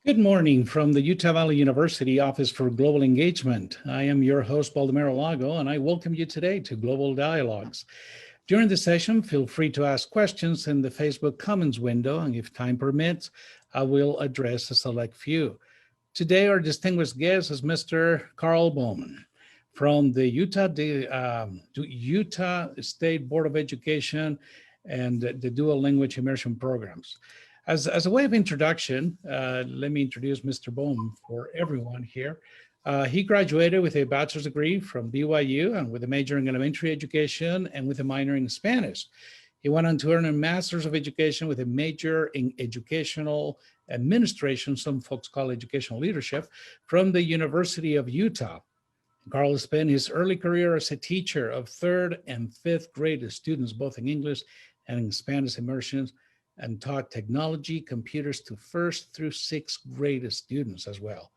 Good morning from the Utah Valley University Office for Global Engagement. I am your host, Baldomero Lago, and I welcome you today to Global Dialogues. During the session, feel free to ask questions in the Facebook Commons window, and if time permits, I will address a select few. Today, our distinguished guest is Mr. Karl Bowman from the Utah State Board of Education and the Dual Language Immersion programs. As a way of introduction, let me introduce Mr. Bowman for everyone here. He graduated with a bachelor's degree from BYU and with a major in elementary education and with a minor in Spanish. He went on to earn a master's of education with a major in educational administration, some folks call educational leadership, from the University of Utah. Karl spent his early career as a teacher of third and fifth grade students, both in English and in Spanish immersions, and taught technology, computers to first through sixth grade students as well.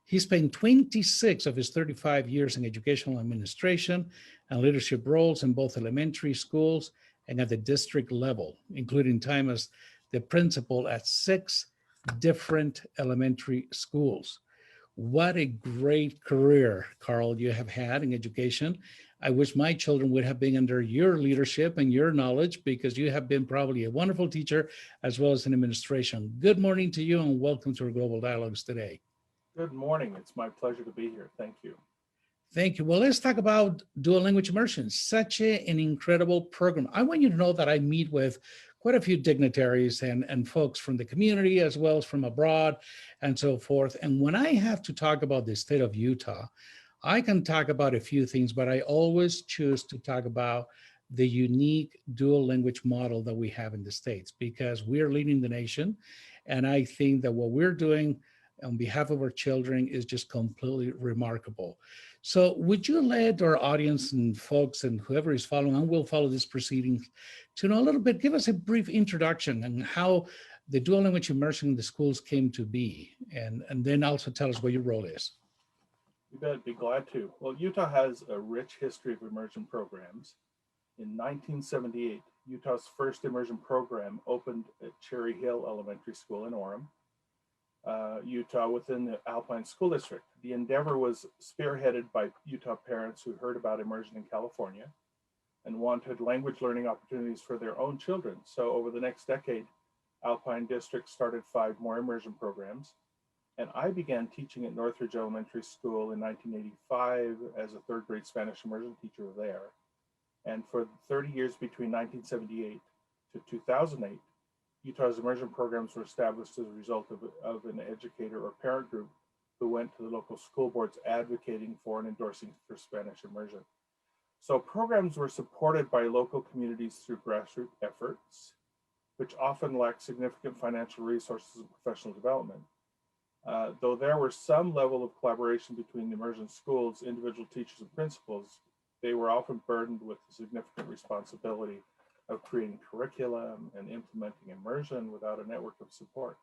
He spent 26 of his 35 years in educational administration and leadership roles in both elementary schools and at the district level, including time as the principal at 6 different elementary schools. What a great career, Karl, you have had in education. I wish my children would have been under your leadership and your knowledge because you have been probably a wonderful teacher as well as in administration. Good morning to you and welcome to our Global Dialogues today. Good morning. It's my pleasure to be here. Thank you. Thank you. Well, let's talk about dual language immersion. Such an incredible program. I want you to know that I meet with quite a few dignitaries and folks from the community as well as from abroad and so forth. And when I have to talk about the state of Utah, I can talk about a few things, but I always choose to talk about the unique dual language model that we have in the States because we're leading the nation. And I think that what we're doing on behalf of our children is just completely remarkable. So would you let our audience and folks and whoever is following and will follow this proceedings to know a little bit, give us a brief introduction and how the dual language immersion in the schools came to be, and then also tell us what your role is. You bet, be glad to. Well, Utah has a rich history of immersion programs. In 1978, Utah's first immersion program opened at Cherry Hill Elementary School in Orem, Utah, within the Alpine School District. The endeavor was spearheaded by Utah parents who heard about immersion in California and wanted language learning opportunities for their own children. So over the next decade, Alpine District started 5 more immersion programs. And I began teaching at Northridge Elementary School in 1985 as a 3rd grade Spanish immersion teacher there. And for 30 years between 1978 to 2008, Utah's immersion programs were established as a result of an educator or parent group who went to the local school boards advocating for and endorsing for Spanish immersion. So programs were supported by local communities through grassroots efforts, which often lacked significant financial resources and professional development. Though there were some level of collaboration between the immersion schools, individual teachers and principals, they were often burdened with the significant responsibility of creating curriculum and implementing immersion without a network of support.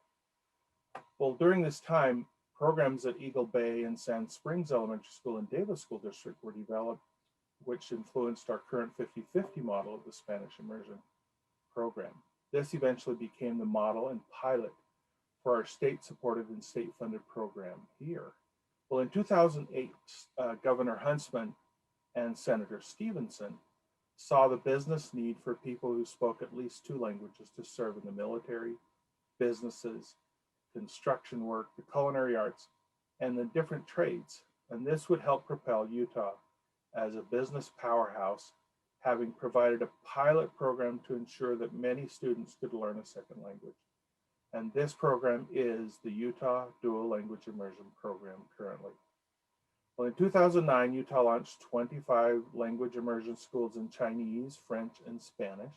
Well, during this time, programs at Eagle Bay and Sand Springs Elementary School and Davis School District were developed, which influenced our current 50-50 model of the Spanish immersion program. This eventually became the model and pilot for our state-supported and state-funded program here. Well, in 2008, Governor Huntsman and Senator Stevenson saw the business need for people who spoke at least 2 languages to serve in the military, businesses, construction work, the culinary arts, and the different trades. And this would help propel Utah as a business powerhouse, having provided a pilot program to ensure that many students could learn a second language. And this program is the Utah Dual Language Immersion Program currently. Well, in 2009, Utah launched 25 language immersion schools in Chinese, French, and Spanish.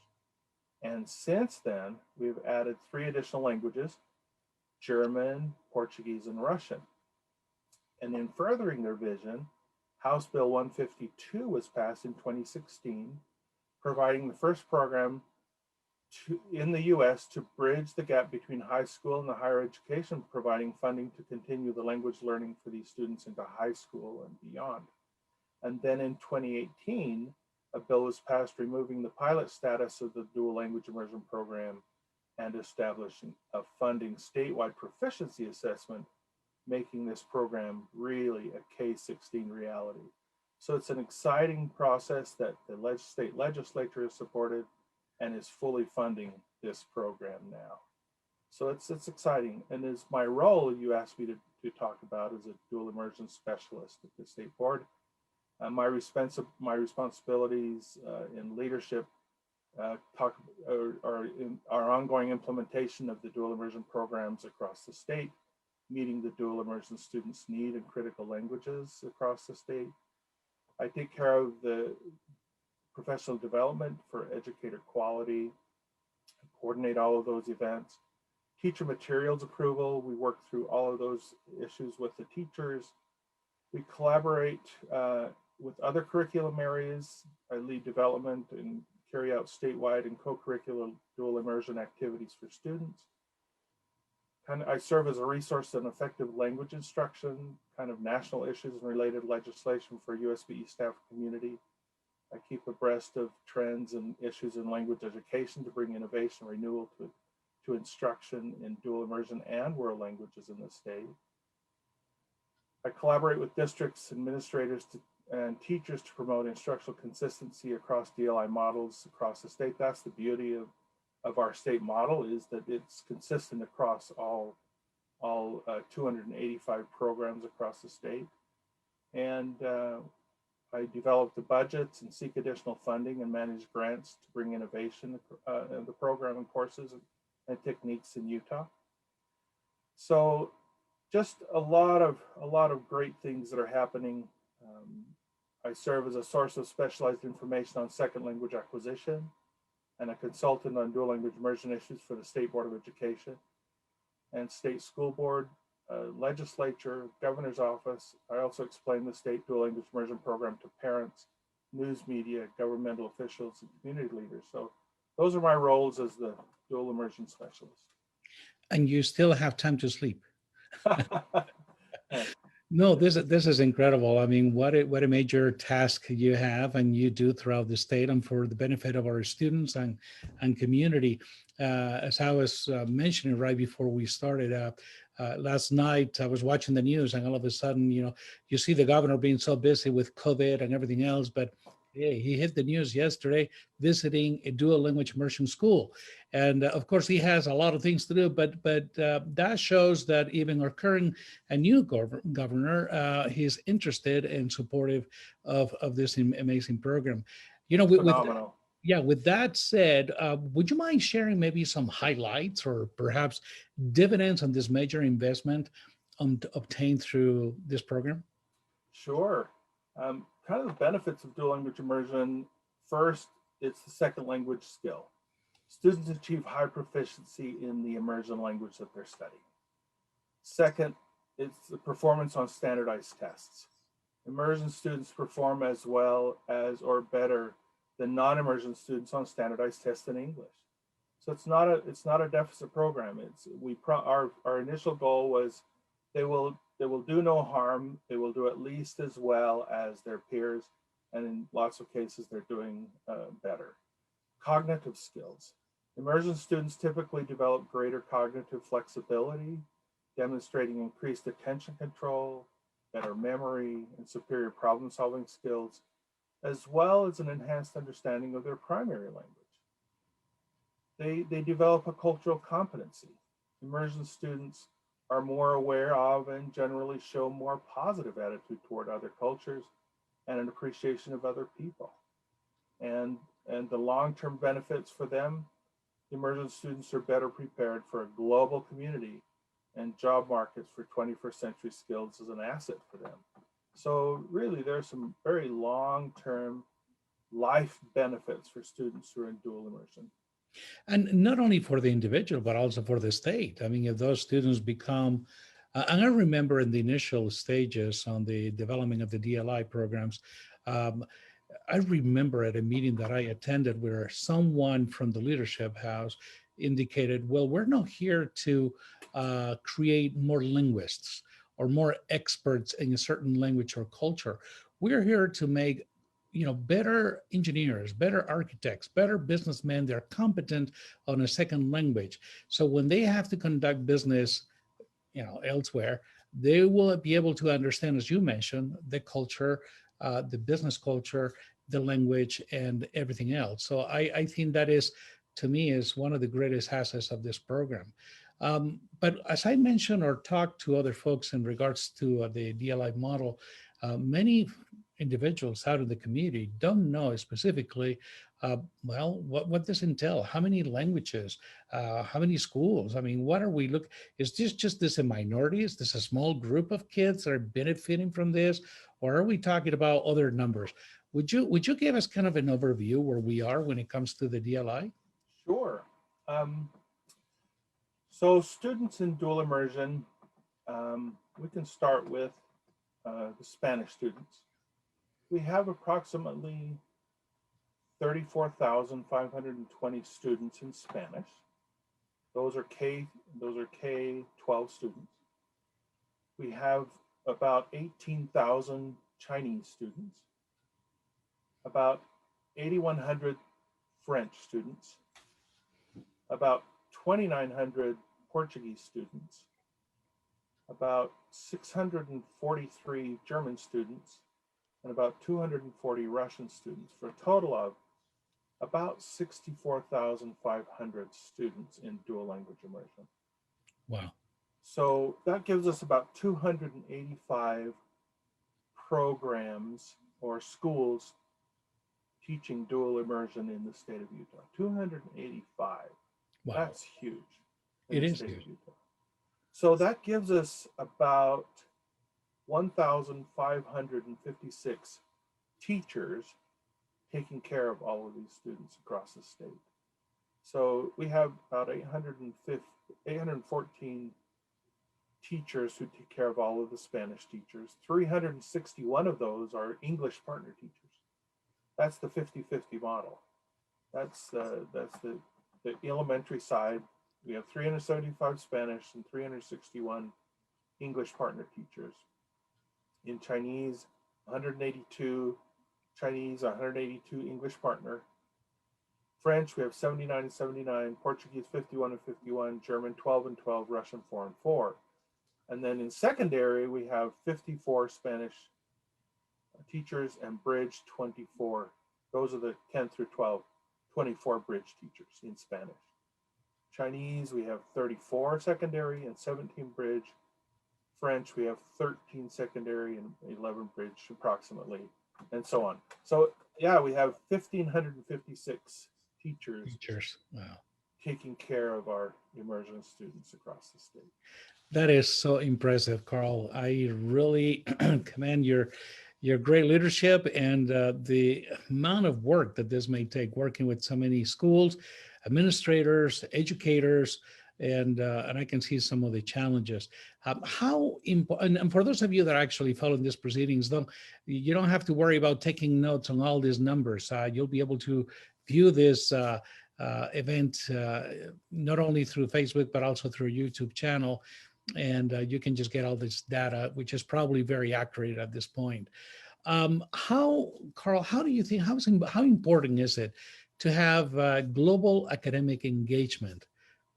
And since then, we've added 3 additional languages, German, Portuguese, and Russian. And in furthering their vision, House Bill 152 was passed in 2016, providing the first program in the US to bridge the gap between high school and the higher education, providing funding to continue the language learning for these students into high school and beyond. And then in 2018, a bill was passed removing the pilot status of the dual language immersion program and establishing a funding statewide proficiency assessment, making this program really a K-16 reality. So it's an exciting process that the state legislature has supported and is fully funding this program now. So it's exciting. And as my role, you asked me to talk about as a dual immersion specialist at the state board. My responsibilities in leadership are in our ongoing implementation of the dual immersion programs across the state, meeting the dual immersion students' need in critical languages across the state. I take care of the professional development for educator quality, coordinate all of those events. Teacher materials approval, we work through all of those issues with the teachers. We collaborate with other curriculum areas. I lead development and carry out statewide and co-curricular dual immersion activities for students. I serve as a resource on effective language instruction, kind of national issues and related legislation for USBE staff community. I keep abreast of trends and issues in language education to bring innovation and renewal to instruction in dual immersion and world languages in the state. I collaborate with districts, administrators, and teachers to promote instructional consistency across DLI models across the state. That's the beauty of our state model, is that it's consistent across all 285 programs across the state. And I develop the budgets and seek additional funding and manage grants to bring innovation in the program and courses and techniques in Utah. So just a lot of great things that are happening. I serve as a source of specialized information on second language acquisition and a consultant on dual language immersion issues for the State Board of Education and State School Board, legislature, governor's office. I also explain the state dual language immersion program to parents, news media, governmental officials, and community leaders. So those are my roles as the dual immersion specialist. And you still have time to sleep. No, this is incredible. I mean, what a major task you have and you do throughout the state and for the benefit of our students and community. As I was mentioning right before we started, last night I was watching the news and all of a sudden, you see the governor being so busy with COVID and everything else, but hey, he hit the news yesterday visiting a dual language immersion school. And of course, he has a lot of things to do, but that shows that even our current and new governor, he's interested and supportive of this amazing program. With that said, would you mind sharing maybe some highlights or perhaps dividends on this major investment obtained through this program? Sure. Kind of the benefits of dual language immersion. First, it's the second language skill. Students achieve high proficiency in the immersion language that they're studying. Second, it's the performance on standardized tests. Immersion students perform as well as or better than non-immersion students on standardized tests in English. So it's not a deficit program. Our initial goal was they will do no harm. They will do at least as well as their peers, and in lots of cases they're doing better. Cognitive skills. Immersion students typically develop greater cognitive flexibility, demonstrating increased attention control, better memory, and superior problem-solving skills, as well as an enhanced understanding of their primary language. They develop a cultural competency. Immersion students are more aware of and generally show more positive attitude toward other cultures and an appreciation of other people. And the long-term benefits for them, immersion students are better prepared for a global community and job markets for 21st century skills as an asset for them. So really, there's some very long-term life benefits for students who are in dual immersion. And not only for the individual, but also for the state. I mean, if those students become, and I remember in the initial stages on the development of the DLI programs, I remember at a meeting that I attended where someone from the leadership house indicated, well, we're not here to create more linguists or more experts in a certain language or culture. We're here to make better engineers, better architects, better businessmen. They're competent on a second language. So when they have to conduct business, elsewhere, they will be able to understand, as you mentioned, the culture, the business culture, the language, and everything else. So I think that is, to me, is one of the greatest assets of this program. But as I mentioned or talked to other folks in regards to the DLI model, many individuals out in the community don't know specifically, what this entail? How many languages? How many schools? I mean, what are we look? Is this just this a minority? Is this a small group of kids that are benefiting from this, or are we talking about other numbers? Would you give us kind of an overview where we are when it comes to the DLI? Sure. So students in dual immersion, we can start with the Spanish students. We have approximately 34,520 students in Spanish. Those are K-12 students. We have about 18,000 Chinese students, about 8,100 French students, about 2,900 Portuguese students, about 643 German students, and about 240 Russian students, for a total of about 64,500 students in dual language immersion. Wow. So that gives us about 285 programs or schools teaching dual immersion in the state of Utah. 285. Wow. That's huge. It is huge. So that gives us about 1,556 teachers taking care of all of these students across the state. So we have about 814 teachers who take care of all of the Spanish teachers. 361 of those are English partner teachers. That's the 50-50 model. That's the elementary side. We have 375 Spanish and 361 English partner teachers. In Chinese, 182 Chinese, 182 English partner. French, we have 79 and 79, Portuguese 51 and 51, German 12 and 12, Russian 4 and 4. And then in secondary, we have 54 Spanish teachers and bridge 24. Those are the 10 through 12, 24 bridge teachers in Spanish. Chinese, we have 34 secondary and 17 bridge. French, we have 13 secondary and 11 bridge approximately, and so on. So yeah, we have 1,556 teachers. Wow. Taking care of our immersion students across the state. That is so impressive, Karl. I really commend your great leadership and the amount of work that this may take, working with so many schools, administrators, educators, and I can see some of the challenges. How important, and for those of you that are actually following these proceedings, you don't have to worry about taking notes on all these numbers. You'll be able to view this event not only through Facebook, but also through YouTube channel. And you can just get all this data, which is probably very accurate at this point. Karl, how do you think, how important is it to have global academic engagement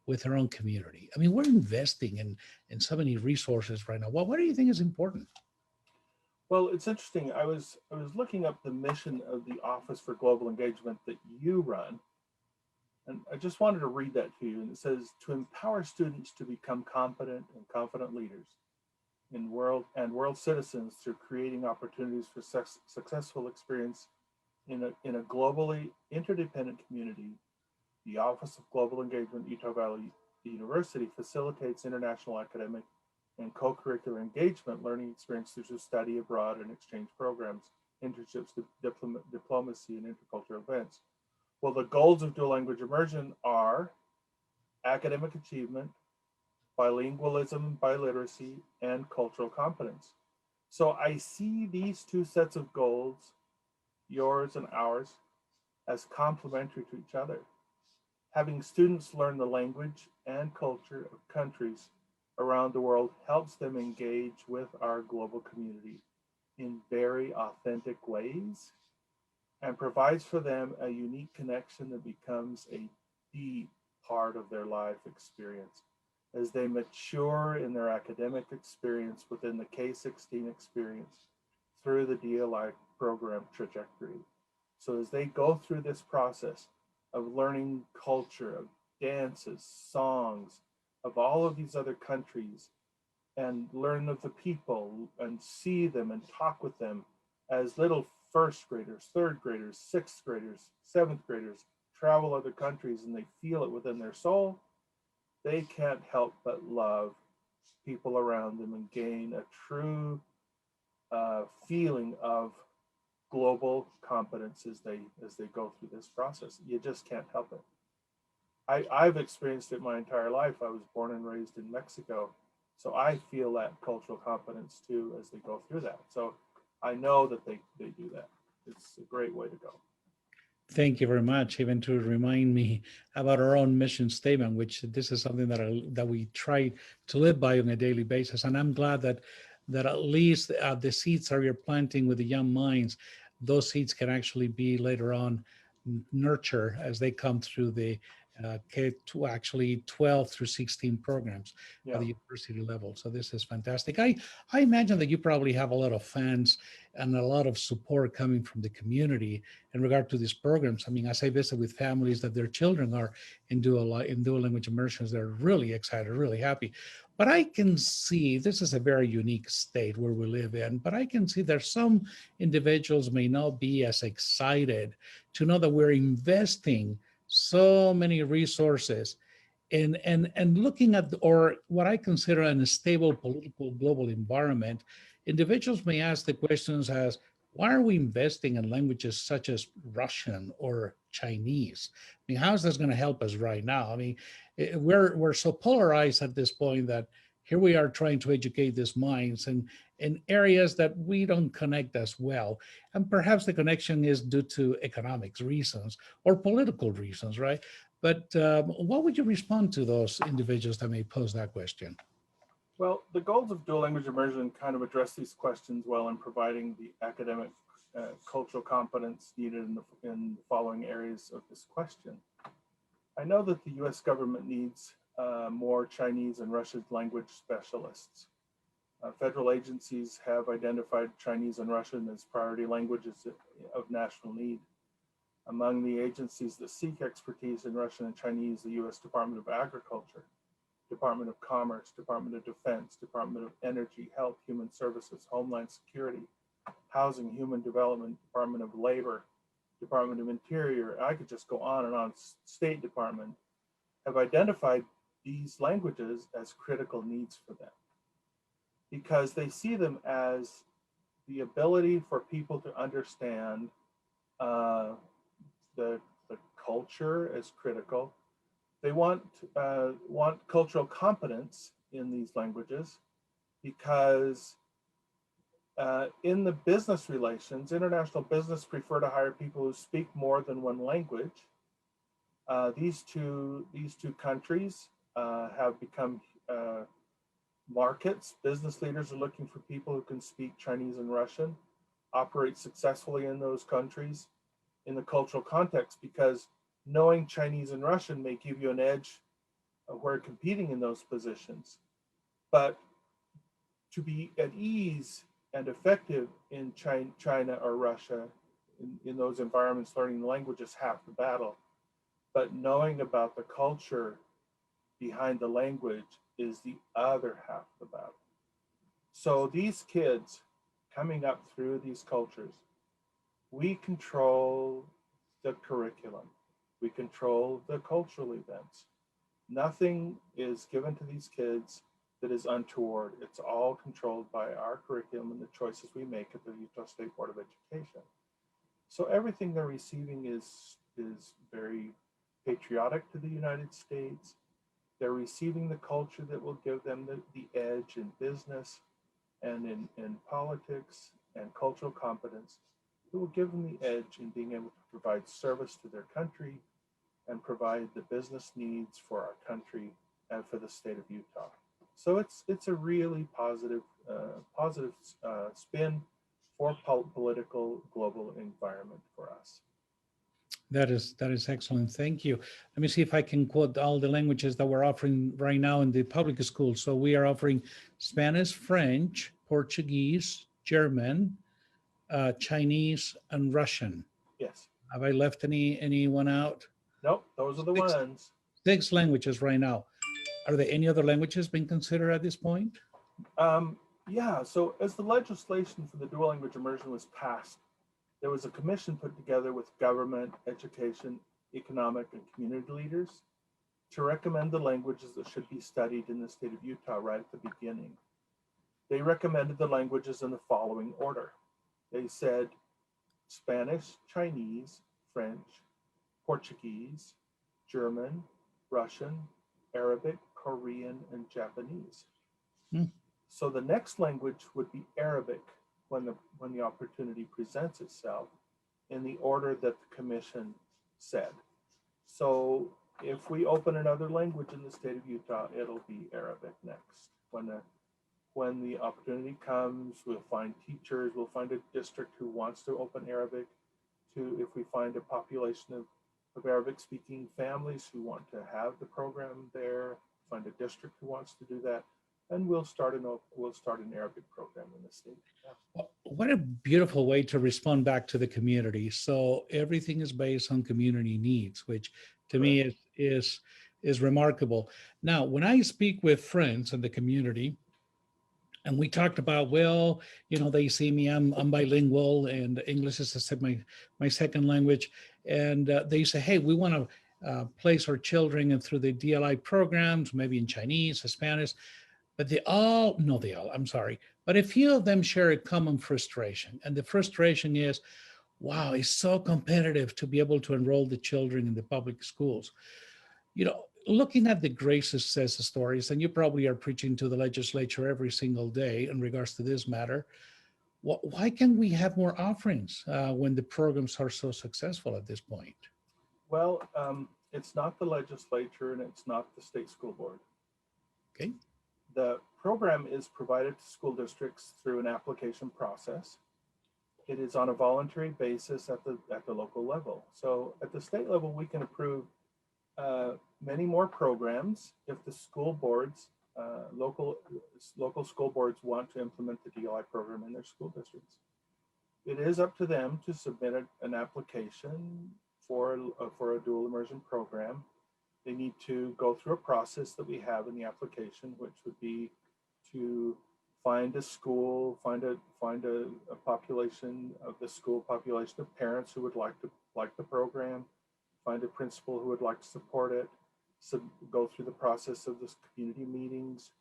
with our own community? I mean, we're investing in so many resources right now. What do you think is important? Well, it's interesting. I was looking up the mission of the Office for Global Engagement that you run, and I just wanted to read that to you. And it says, to empower students to become competent and confident leaders in world citizens through creating opportunities for successful experience in a globally interdependent community. The Office of Global Engagement, Utah Valley University, facilitates international academic and co-curricular engagement learning experiences through study abroad and exchange programs, internships, diplomacy, and intercultural events. Well, the goals of dual language immersion are academic achievement, bilingualism, biliteracy, and cultural competence. So I see these two sets of goals, yours and ours, as complementary to each other. Having students learn the language and culture of countries around the world helps them engage with our global community in very authentic ways and provides for them a unique connection that becomes a deep part of their life experience as they mature in their academic experience within the K-16 experience through the DLI program trajectory. So as they go through this process of learning culture, of dances, songs, of all of these other countries, and learn of the people and see them and talk with them as little first graders, third graders, sixth graders, seventh graders travel other countries and they feel it within their soul, they can't help but love people around them and gain a true feeling of global competence as they go through this process. You just can't help it. I've experienced it my entire life. I was born and raised in Mexico, so I feel that cultural competence too as they go through that. So I know that they do that. It's a great way to go. Thank you very much, even to remind me about our own mission statement, which this is something that we try to live by on a daily basis. And I'm glad that at least the seeds are you're planting with the young minds, those seeds can actually be later on nurture as they come through the K to actually 12 through 16 programs Yeah. at the university level. So this is fantastic. I imagine that you probably have a lot of fans and a lot of support coming from the community in regard to these programs. I mean, as I visit with families that their children are in dual language immersions, they're really excited, really happy. But I can see this is a very unique state where we live in, but I can see there's some individuals may not be as excited to know that we're investing so many resources and looking at or what I consider an unstable political global environment. Individuals may ask the questions as, why are we investing in languages such as Russian or Chinese? I mean, how is this going to help us right now? I mean, we're so polarized at this point that here we are trying to educate these minds and in areas that we don't connect as well. And perhaps the connection is due to economics reasons or political reasons, right? But what would you respond to those individuals that may pose that question? Well, the goals of dual language immersion kind of address these questions well in providing the academic cultural competence needed in the following areas of this question. I know that the US government needs more Chinese and Russian language specialists. Federal agencies have identified Chinese and Russian as priority languages of national need. Among the agencies that seek expertise in Russian and Chinese, the US Department of Agriculture, Department of Commerce, Department of Defense, Department of Energy, Health, Human Services, Homeland Security, Housing, Human Development, Department of Labor, Department of Interior, I could just go on and on, State Department, have identified these languages as critical needs for them because they see them as the ability for people to understand the culture as critical. They want cultural competence in these languages because in the business relations, international business prefer to hire people who speak more than one language. These two countries have become markets. Business leaders are looking for people who can speak Chinese and Russian, operate successfully in those countries in the cultural context, because knowing Chinese and Russian may give you an edge where competing in those positions. But to be at ease and effective in China or Russia, in those environments, learning the language is half the battle. But knowing about the culture behind the language is the other half of the battle. So these kids coming up through these cultures, we control the curriculum. We control the cultural events. Nothing is given to these kids that is untoward. It's all controlled by our curriculum and the choices we make at the Utah State Board of Education. So everything they're receiving is very patriotic to the United States. They're receiving the culture that will give them the edge in business and in politics and cultural competence. It will give them the edge in being able to provide service to their country and provide the business needs for our country and for the state of Utah. So it's a really positive spin for political global environment for us. That is excellent. Thank you. Let me see if I can quote all the languages that we're offering right now in the public schools. So we are offering Spanish, French, Portuguese, German, Chinese, and Russian. Yes. Have I left anyone out? Nope, those are the Six, ones. six languages right now. Are there any other languages being considered at this point? Yeah, so as the legislation for the dual language immersion was passed, there was a commission put together with government, education, economic, and community leaders to recommend the languages that should be studied in the state of Utah right at the beginning. They recommended the languages in the following order. They said Spanish, Chinese, French, Portuguese, German, Russian, Arabic, Korean, and Japanese. Hmm. So the next language would be Arabic when the opportunity presents itself in the order that the commission said. So if we open another language in the state of Utah, it'll be Arabic next. When the opportunity comes, we'll find teachers, we'll find a district who wants to open Arabic. If we find a population of Arabic speaking families who want to have the program there, find a district who wants to do that, and we'll start an Arabic program in the state. Yeah. What a beautiful way to respond back to the community. So everything is based on community needs, which to me is remarkable. Now, when I speak with friends in the community, and we talked about, well, they see me, I'm bilingual, and English is my second language, and they say, hey, we want to place our children through the DLI programs, maybe in Chinese or Spanish. But I'm sorry, but a few of them share a common frustration. And the frustration is, wow, it's so competitive to be able to enroll the children in the public schools. Looking at the great success stories, and you probably are preaching to the legislature every single day in regards to this matter, why can't we have more offerings when the programs are so successful at this point? Well, it's not the legislature and it's not the state school board. Okay. The program is provided to school districts through an application process. It is on a voluntary basis at the local level. So at the state level, we can approve many more programs if the school boards, local school boards want to implement the DLI program in their school districts. It is up to them to submit an application for a dual immersion program. They need to go through a process that we have in the application, which would be to find a school, find a population of the school population of parents who would like the program, find a principal who would like to support it, go through the process of this community meetings,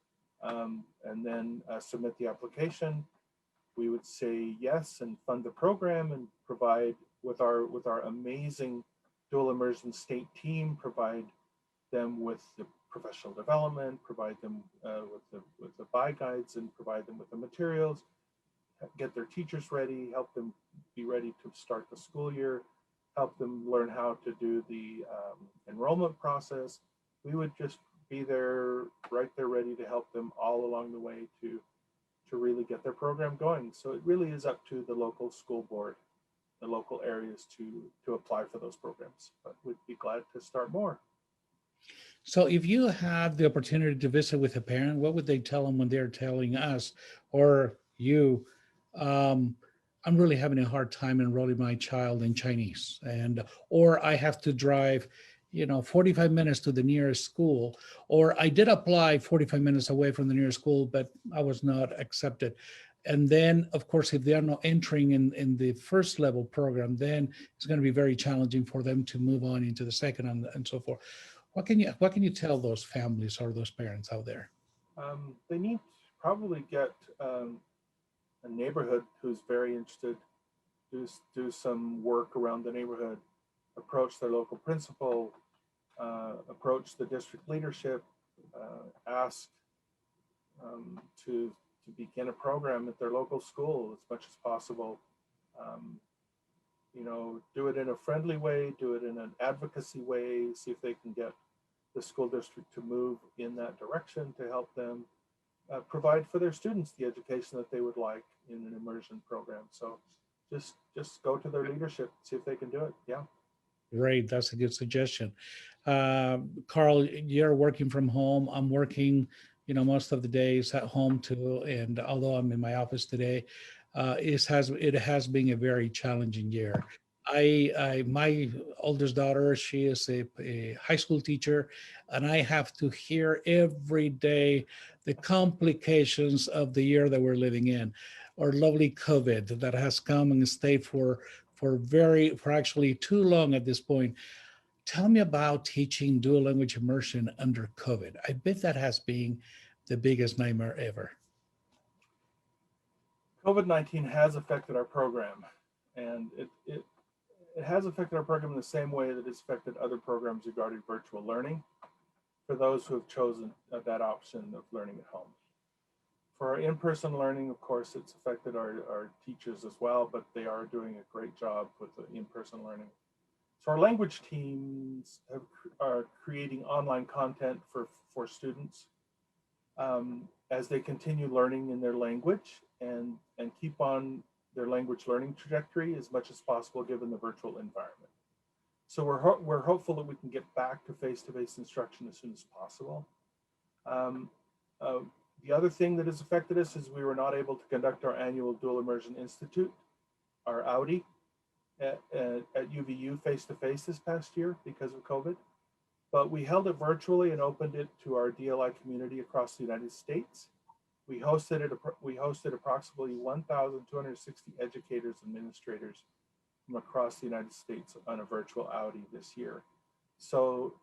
and then submit the application. We would say yes and fund the program and provide with our amazing dual immersion state team, provide them with the professional development, provide them with the buy guides, and provide them with the materials, get their teachers ready, help them be ready to start the school year, help them learn how to do the enrollment process. We would just be there, right there, ready to help them all along the way to really get their program going. So it really is up to the local school board, the local areas to apply for those programs, but we'd be glad to start more. So if you had the opportunity to visit with a parent, what would they tell them when they're telling us or you, I'm really having a hard time enrolling my child in Chinese, or I have to drive 45 minutes to the nearest school, or I did apply 45 minutes away from the nearest school, but I was not accepted. And then, of course, if they are not entering in the first level program, then it's going to be very challenging for them to move on into the second and so forth. What can you tell those families or those parents out there? They need to probably get a neighborhood who's very interested, do some work around the neighborhood, approach their local principal, approach the district leadership, ask to begin a program at their local school as much as possible. Do it in a friendly way, do it in an advocacy way, see if they can get the school district to move in that direction to help them. provide for their students the education that they would like in an immersion program. So just go to their leadership, see if they can do it. Yeah. Great, that's a good suggestion. Carl, you're working from home. I'm working, most of the days at home too. And although I'm in my office today, it has been a very challenging year. My oldest daughter, she is a high school teacher, and I have to hear every day the complications of the year that we're living in, or lovely COVID that has come and stayed for actually too long at this point. Tell me about teaching dual language immersion under COVID. I bet that has been the biggest nightmare ever. COVID-19 has affected our program, and it has affected our program in the same way that it's affected other programs regarding virtual learning for those who have chosen that option of learning at home. For our in-person learning, of course, it's affected our teachers as well, but they are doing a great job with the in-person learning. So our language teams are creating online content for students as they continue learning in their language and keep on their language learning trajectory as much as possible given the virtual environment. So we're hopeful that we can get back to face-to-face instruction as soon as possible. The other thing that has affected us is we were not able to conduct our annual Dual Immersion Institute, our Audi, at UVU face-to-face this past year because of COVID. But we held it virtually and opened it to our DLI community across the United States. We hosted approximately 1,260 educators and administrators from across the United States on a virtual Audi this year. So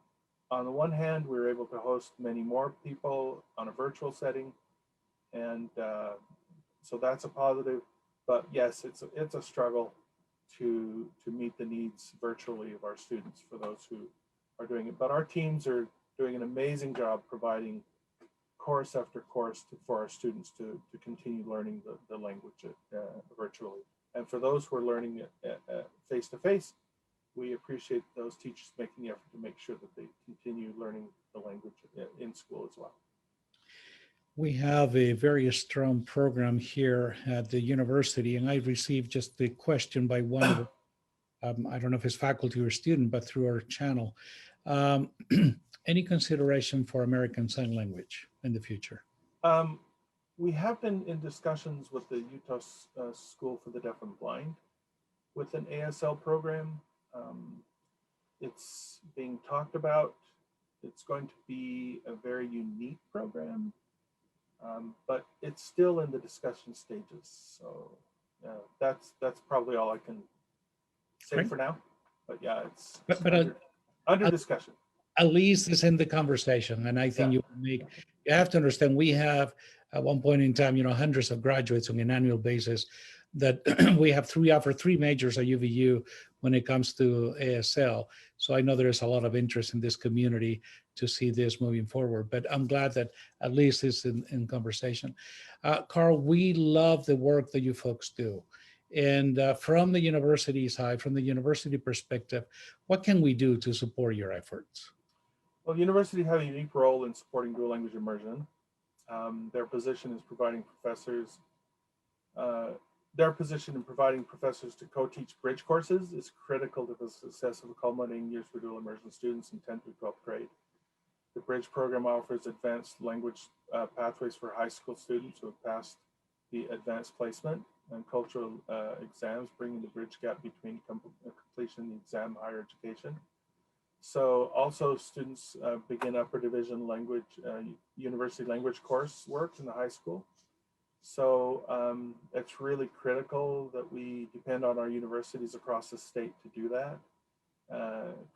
on the one hand, we were able to host many more people on a virtual setting. And so that's a positive, but yes, it's a struggle to meet the needs virtually of our students for those who are doing it. But our teams are doing an amazing job providing course after course for our students to continue learning the language virtually. And for those who are learning it face-to-face, we appreciate those teachers making the effort to make sure that they continue learning the language in school as well. We have a very strong program here at the university, and I received just the question by one of I don't know if it's faculty or student, but through our channel. Any consideration for American Sign Language in the future? We have been in discussions with the Utah School for the Deaf and Blind with an ASL program. It's being talked about. It's going to be a very unique program, but it's still in the discussion stages. So that's probably all I can say for now. But yeah, it's under discussion. At least it's in the conversation, and I think you have to understand. We have at one point in time, hundreds of graduates on an annual basis. That we have offer three majors at UVU when it comes to ASL. So I know there is a lot of interest in this community to see this moving forward. But I'm glad that at least it's in conversation. Karl, we love the work that you folks do. And from the university side, from the university perspective, what can we do to support your efforts? Well, universities have a unique role in supporting dual language immersion. Their position is providing professors. Their position in providing professors to co-teach bridge courses is critical to the success of the culminating years for dual immersion students in 10th through 12th grade. The bridge program offers advanced language pathways for high school students who have passed the advanced placement and cultural exams, bringing the bridge gap between completion of the exam and higher education. So also students begin upper division language, university language coursework in the high school. So it's really critical that we depend on our universities across the state to do that,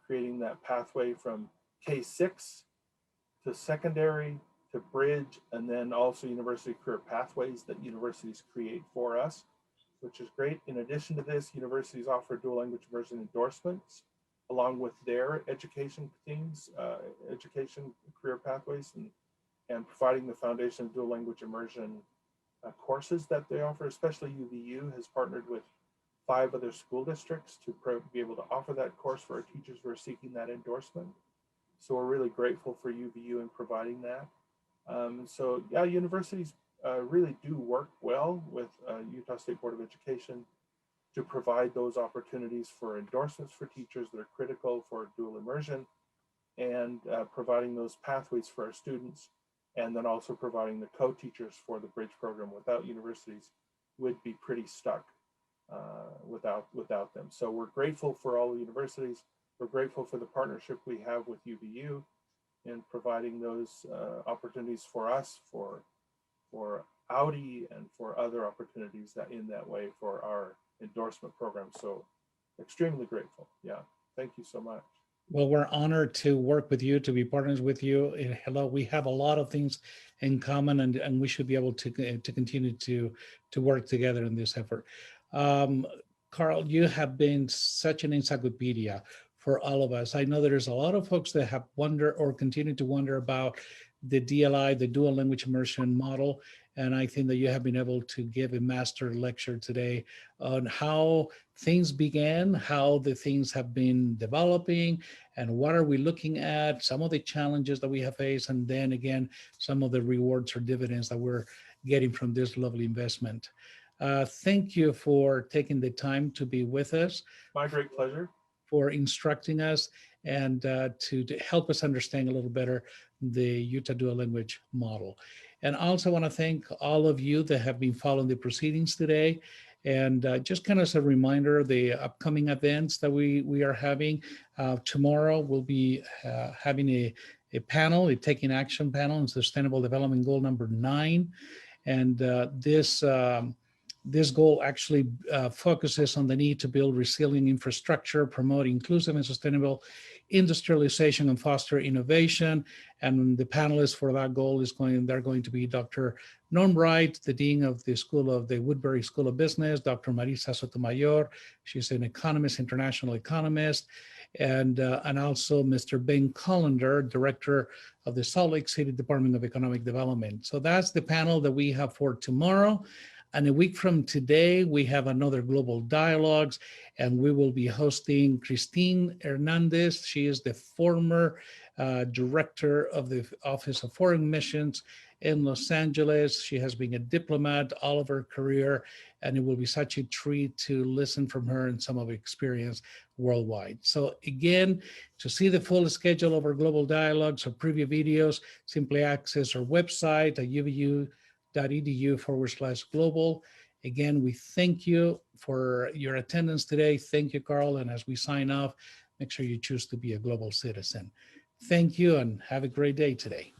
creating that pathway from K-6 to secondary to bridge, and then also university career pathways that universities create for us, which is great. In addition to this, universities offer dual language immersion endorsements along with their education themes, education career pathways, and providing the foundation of dual language immersion courses that they offer. Especially UVU has partnered with 5 other school districts to be able to offer that course for our teachers who are seeking that endorsement. So we're really grateful for UVU in providing that. So yeah, universities really do work well with Utah State Board of Education to provide those opportunities for endorsements for teachers that are critical for dual immersion, and providing those pathways for our students, and then also providing the co-teachers for the bridge program. Without universities, would be pretty stuck without them. So we're grateful for all the universities. We're grateful for the partnership we have with UVU in providing those opportunities for us, for Audi, and for other opportunities that in that way for our endorsement program. So extremely grateful. Yeah, thank you so much. Well, we're honored to work with you, to be partners with you. Hello, we have a lot of things in common, and we should be able to continue to work together in this effort. Um, Karl, you have been such an encyclopedia for all of us. I know there's a lot of folks that have wondered or continue to wonder about the DLI, the dual language immersion model. And I think that you have been able to give a master lecture today on how things began, how the things have been developing, and what are we looking at, some of the challenges that we have faced, and then again, some of the rewards or dividends that we're getting from this lovely investment. Thank you for taking the time to be with us, My great pleasure. for instructing us, and to help us understand a little better the Utah dual language model. And also want to thank all of you that have been following the proceedings today. And just kind of as a reminder, the upcoming events that we are having. Tomorrow we'll be having a panel, a Taking Action panel on Sustainable Development Goal number 9. And this goal actually focuses on the need to build resilient infrastructure, promote inclusive and sustainable industrialization, and foster innovation. And the panelists for that goal they're going to be Dr. Norm Wright, the Dean of the Woodbury School of Business, Dr. Marisa Sotomayor, she's an economist, international economist, and also Mr. Ben Collender, Director of the Salt Lake City Department of Economic Development. So that's the panel that we have for tomorrow. And a week from today, we have another Global Dialogues, and we will be hosting Christine Hernandez. She is the former director of the Office of Foreign Missions in Los Angeles. She has been a diplomat all of her career, and it will be such a treat to listen from her and some of her experience worldwide. So again, to see the full schedule of our Global Dialogues or preview videos, simply access our website at uvu.edu/global. Again, we thank you for your attendance today. Thank you, Karl. And as we sign off, make sure you choose to be a global citizen. Thank you and have a great day today.